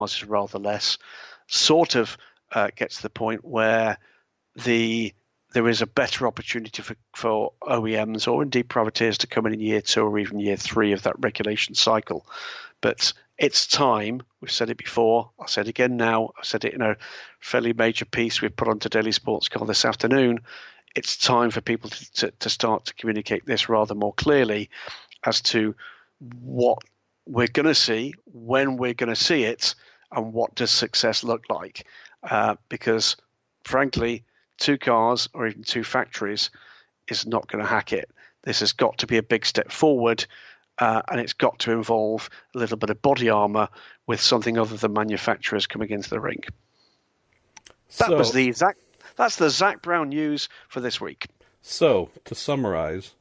is rather less, sort of gets to the point where there is a better opportunity for OEMs or indeed privateers to come in year 2 or even year 3 of that regulation cycle. But it's time. We've said it before. I'll say it again now. I've said it in a fairly major piece we've put onto Daily Sports Car this afternoon. It's time for people to start to communicate this rather more clearly as to what we're going to see, when we're going to see it, and what does success look like. Because, frankly, 2 cars or even 2 factories is not going to hack it. This has got to be a big step forward, and it's got to involve a little bit of body armor with something other than manufacturers coming into the ring. That's the Zach Brown news for this week. So, to summarize,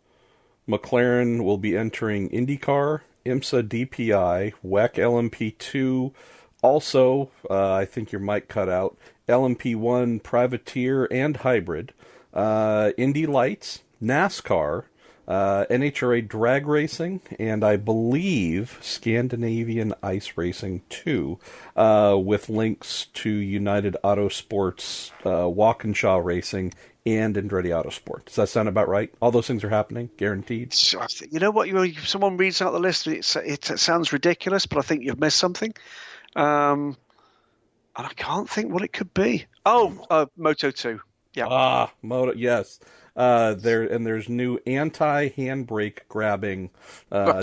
McLaren will be entering IndyCar, IMSA DPI, WEC LMP2, also, I think your mic cut out, LMP1 Privateer and Hybrid, Indy Lights, NASCAR, NHRA Drag Racing, and I believe Scandinavian Ice Racing too, with links to United Autosports, Walkinshaw Racing, and Andretti Autosport. Does that sound about right? All those things are happening, guaranteed? You know what? Someone reads out the list, it sounds ridiculous, but I think you've missed something. And I can't think what it could be. Oh, Moto 2. Yeah. Moto, yes. There's new anti-handbrake grabbing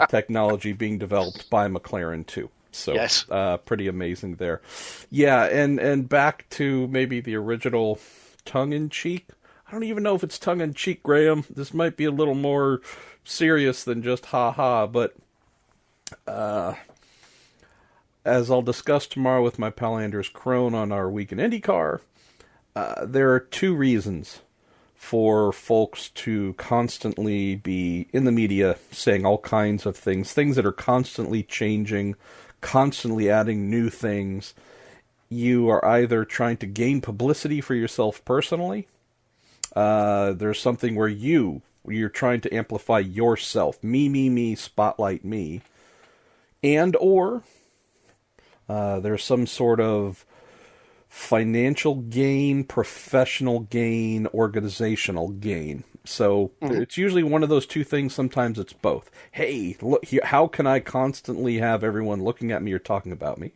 technology being developed by McLaren too. So yes. Pretty amazing there. Yeah, and back to maybe the original tongue-in-cheek. I don't even know if it's tongue-in-cheek, Graham. This might be a little more serious than just ha-ha, but as I'll discuss tomorrow with my pal Anders Crone on our Week in IndyCar, there are 2 reasons for folks to constantly be in the media saying all kinds of things that are constantly changing, constantly adding new things. You are either trying to gain publicity for yourself personally. There's something where you're trying to amplify yourself. Me, spotlight me. And or there's some sort of financial gain, professional gain, organizational gain. So It's usually one of those 2 things. Sometimes it's both. Hey, look here, how can I constantly have everyone looking at me or talking about me?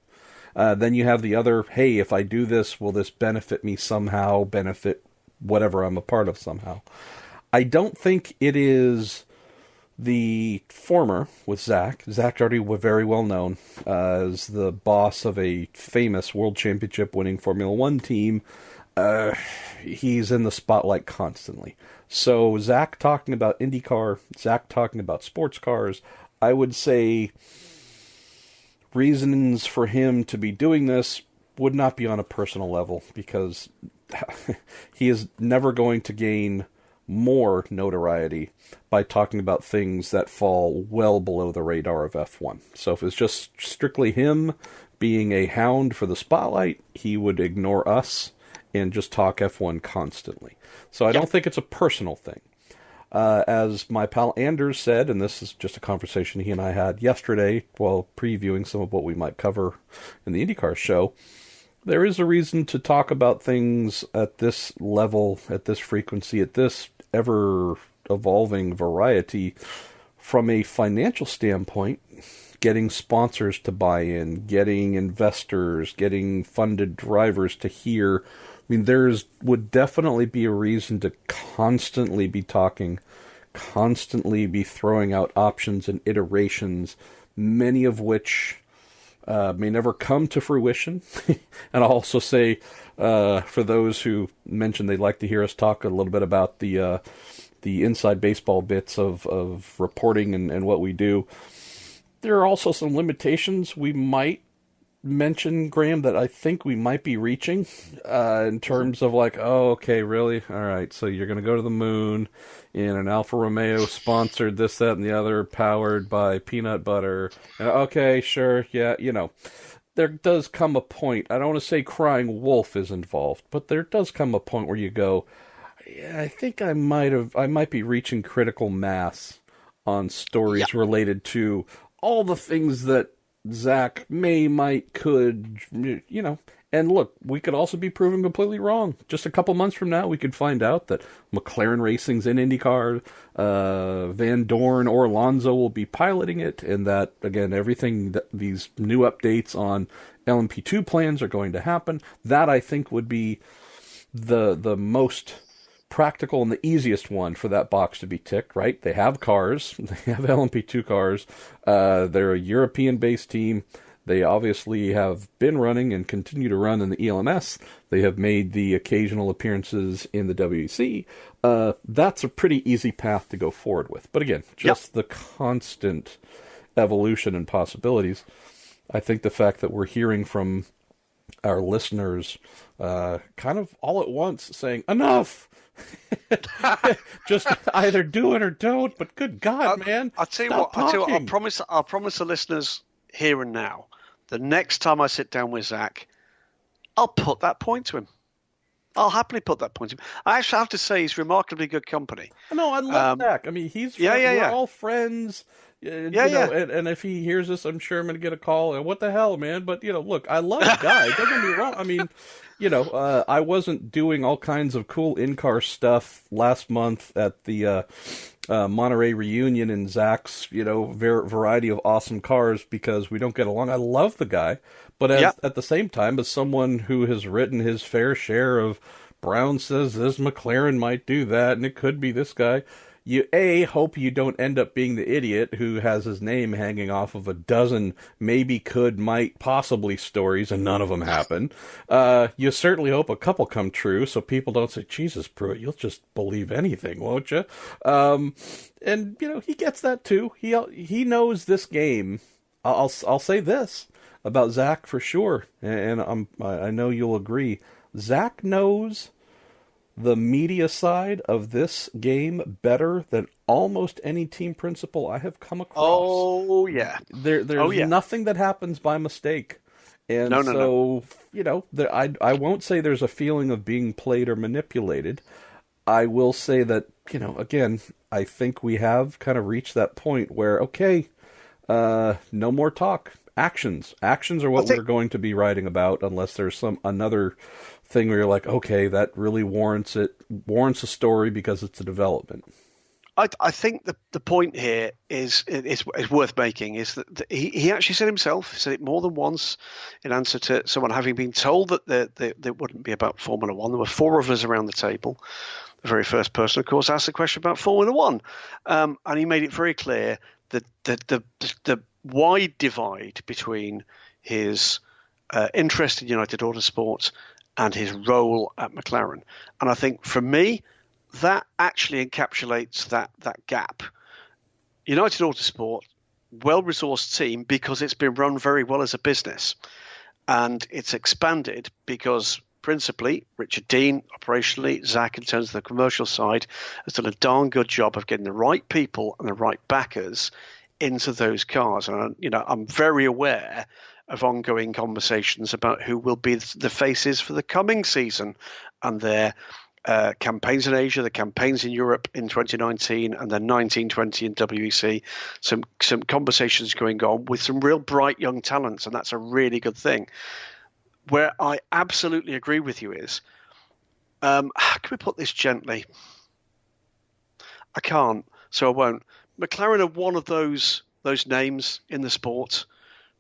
Then you have the other, hey, if I do this, will this benefit me somehow, benefit whatever I'm a part of somehow? I don't think it is the former with Zach. Zach's already very well known as the boss of a famous World Championship winning Formula One team. He's in the spotlight constantly. So Zach talking about IndyCar, Zach talking about sports cars, I would say reasons for him to be doing this would not be on a personal level, because he is never going to gain more notoriety by talking about things that fall well below the radar of F1. So if it's just strictly him being a hound for the spotlight, he would ignore us and just talk F1 constantly. So I don't think it's a personal thing. As my pal Anders said, and this is just a conversation he and I had yesterday while previewing some of what we might cover in the IndyCar show, there is a reason to talk about things at this level, at this frequency, at this ever-evolving variety from a financial standpoint. Getting sponsors to buy in, getting investors, getting funded drivers to hear. I mean, would definitely be a reason to constantly be talking, constantly be throwing out options and iterations, many of which may never come to fruition. And I'll also say, for those who mentioned they'd like to hear us talk a little bit about the inside baseball bits of reporting and what we do, there are also some limitations we might mention, Graham, that I think we might be reaching in terms of like, oh, okay, really? All right, so you're going to go to the moon in an Alfa Romeo sponsored this, that, and the other, powered by peanut butter. And, okay, sure, yeah, there does come a point, I don't want to say crying wolf is involved, but there does come a point where you go, yeah, I think I might be reaching critical mass on stories related to all the things that Zach may, might, could, And look, we could also be proven completely wrong. Just a couple months from now, we could find out that McLaren Racing's in IndyCar, Van Dorn or Alonso will be piloting it, and that, again, everything, that these new updates on LMP2 plans are going to happen. That, I think, would be the most practical and the easiest one for that box to be ticked, right? They have cars. They have LMP2 cars. They're a European-based team. They obviously have been running and continue to run in the ELMS. They have made the occasional appearances in the WEC. That's a pretty easy path to go forward with. But again, just the constant evolution and possibilities. I think the fact that we're hearing from our listeners kind of all at once saying, enough! Just either do it or don't, but good God, man. I'll tell you what, I'll promise the listeners here and now, the next time I sit down with Zach, I'll put that point to him. I'll happily put that point to him. I actually have to say he's remarkably good company. No, I love Zach. I mean, we're all friends. And if he hears this, I'm sure I'm going to get a call. What the hell, man? But, look, I love the guy. Don't get me wrong. I mean, I wasn't doing all kinds of cool in-car stuff last month at the Monterey reunion in Zach's, variety of awesome cars because we don't get along. I love the guy. But at the same time, as someone who has written his fair share of Brown says this, McLaren might do that, and it could be this guy, you hope you don't end up being the idiot who has his name hanging off of a dozen maybe, could, might, possibly stories, and none of them happen. You certainly hope a couple come true, so people don't say, Jesus, Pruett, you'll just believe anything, won't you? And, he gets that too. He knows this game. I'll say this about Zach for sure, and I know you'll agree. Zach knows the media side of this game better than almost any team principal I have come across. Oh, yeah. There's nothing that happens by mistake. And no. I won't say there's a feeling of being played or manipulated. I will say that, again, I think we have kind of reached that point where, okay, no more talk. Actions are what we're going to be writing about, unless there's another thing where you're like, okay, that really warrants a story because it's a development. I think the point here is worth making is that he actually said himself, he said it more than once in answer to someone having been told that there wouldn't be about Formula One. There were four of us around the table. The very first person, of course, asked the question about Formula One, and he made it very clear that the wide divide between his interest in United Autosport and his role at McLaren. And I think for me, that actually encapsulates that gap. United Autosport, well-resourced team because it's been run very well as a business. And it's expanded because principally Richard Dean, operationally, Zach in terms of the commercial side, has done a darn good job of getting the right people and the right backers into those cars. And, I'm very aware of ongoing conversations about who will be the faces for the coming season and their campaigns in Asia, the campaigns in Europe in 2019 and then 1920 in WEC. Some conversations going on with some real bright young talents, and that's a really good thing. Where I absolutely agree with you is, how can we put this gently? I can't, so I won't. McLaren are one of those names in the sport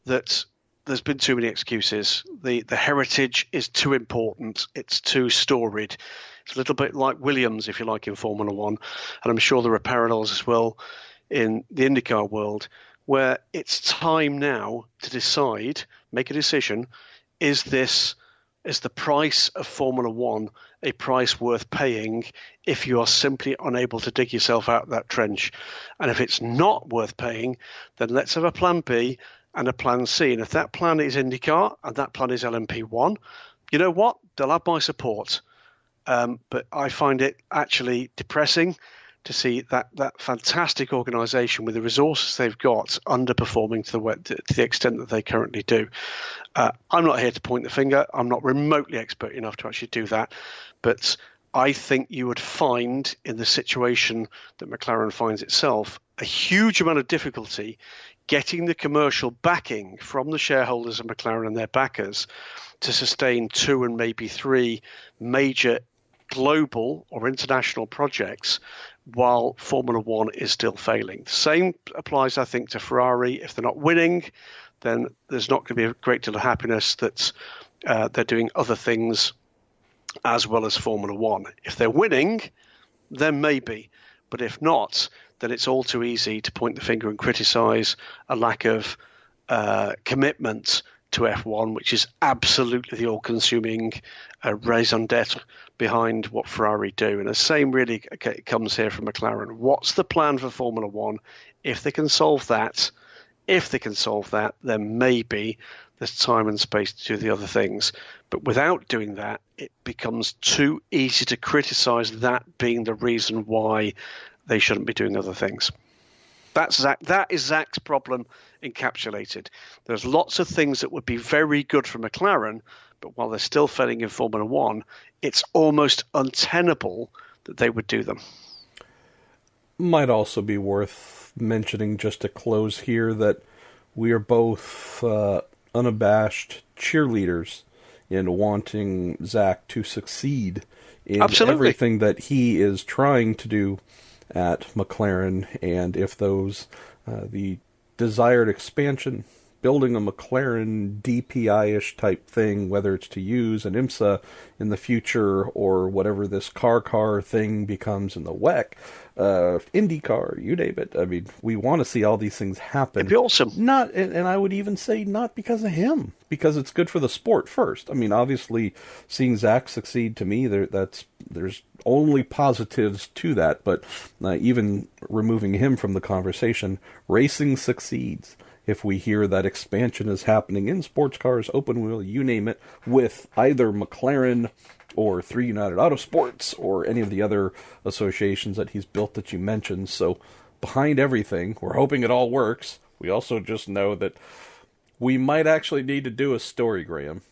that there's been too many excuses. The heritage is too important. It's too storied. It's a little bit like Williams, if you like, in Formula One. And I'm sure there are parallels as well in the IndyCar world, where it's time now to decide, make a decision, is the price of Formula One a price worth paying if you are simply unable to dig yourself out of that trench? And if it's not worth paying, then let's have a plan B and a plan C. And if that plan is IndyCar and that plan is LMP1, you know what? They'll have my support. But I find it actually depressing to see that fantastic organisation with the resources they've got underperforming to the extent that they currently do. I'm not here to point the finger. I'm not remotely expert enough to actually do that. But I think you would find in the situation that McLaren finds itself a huge amount of difficulty getting the commercial backing from the shareholders of McLaren and their backers to sustain 2 and maybe 3 major global or international projects while Formula One is still failing. The same applies, I think, to Ferrari. If they're not winning, then there's not going to be a great deal of happiness that they're doing other things as well as Formula One. If they're winning, then maybe. But if not, then it's all too easy to point the finger and criticise a lack of commitment to F1, which is absolutely the all-consuming raison d'etre behind what Ferrari do. And the same really comes here from McLaren. What's the plan for Formula One? If they can solve that, then maybe there's time and space to do the other things. But without doing that, it becomes too easy to criticise that being the reason why they shouldn't be doing other things. That is Zach's problem encapsulated. There's lots of things that would be very good for McLaren, but while they're still failing in Formula One, it's almost untenable that they would do them. Might also be worth mentioning, just to close here, that we are both unabashed cheerleaders in wanting Zach to succeed in everything that he is trying to do at McLaren, and if those the desired expansion, building a McLaren DPI-ish type thing, whether it's to use an IMSA in the future or whatever this car thing becomes in the WEC, IndyCar, you name it. I mean, we want to see all these things happen. It'd be awesome. And I would even say not because of him, because it's good for the sport first. I mean, obviously, seeing Zach succeed, to me, there's only positives to that, but even removing him from the conversation, racing succeeds if we hear that expansion is happening in sports cars, open wheel, you name it, with either McLaren or 3 United Autosports or any of the other associations that he's built that you mentioned. So behind everything, we're hoping it all works. We also just know that we might actually need to do a story, Graham,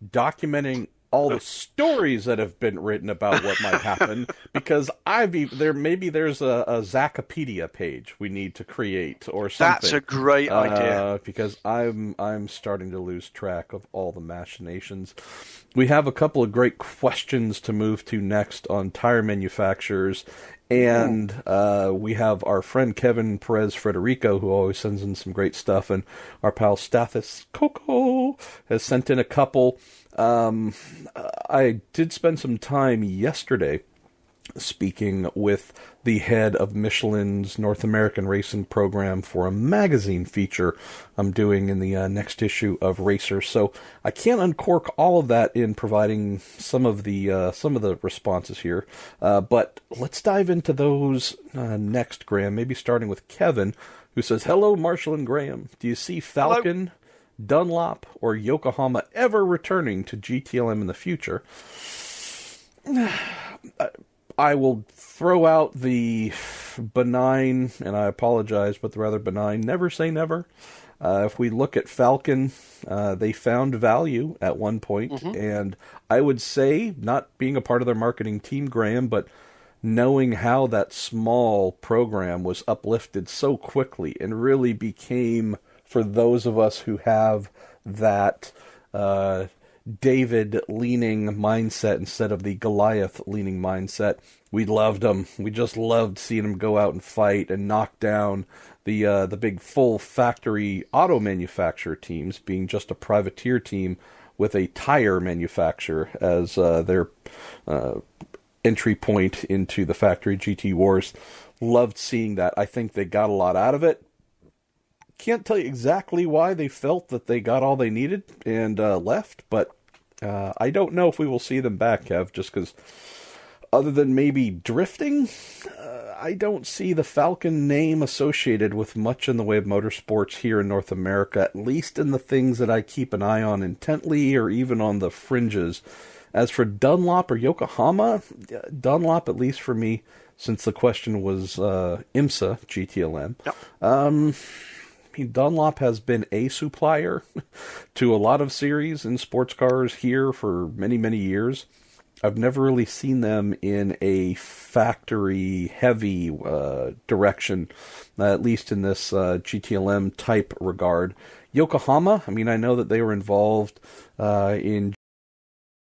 documenting all the stories that have been written about what might happen, because there's a Zachopedia page we need to create or something. That's a great idea. Because I'm starting to lose track of all the machinations. We have a couple of great questions to move to next on tire manufacturers, and we have our friend Kevin Perez Frederico, who always sends in some great stuff, and our pal Stathis Coco has sent in a couple. I did spend some time yesterday speaking with the head of Michelin's North American racing program for a magazine feature I'm doing in the next issue of Racer. So I can't uncork all of that in providing some of the responses here. But let's dive into those next, Graham. Maybe starting with Kevin, who says, "Hello, Marshall and Graham. Do you see Falcon, Hello. Dunlop, or Yokohama ever returning to GTLM in the future?" I will throw out the benign, and I apologize, but the rather benign, never say never. If we look at Falcon, they found value at one point, and I would say, not being a part of their marketing team, Graham, but knowing how that small program was uplifted so quickly and really became, for those of us who have that David-leaning mindset instead of the Goliath-leaning mindset, we loved them. We just loved seeing them go out and fight and knock down the big full factory auto manufacturer teams, being just a privateer team with a tire manufacturer as their entry point into the factory GT Wars. Loved seeing that. I think they got a lot out of it. Can't tell you exactly why they felt that they got all they needed and left, but I don't know if we will see them back, Kev, just because other than maybe drifting, I don't see the Falcon name associated with much in the way of motorsports here in North America, at least in the things that I keep an eye on intently or even on the fringes. As for Dunlop or Yokohama, Dunlop, at least for me, since the question was IMSA GTLM, yep. Dunlop has been a supplier to a lot of series in sports cars here for many, many years. I've never really seen them in a factory-heavy direction, at least in this GTLM type regard. Yokohama, I mean, I know that they were involved in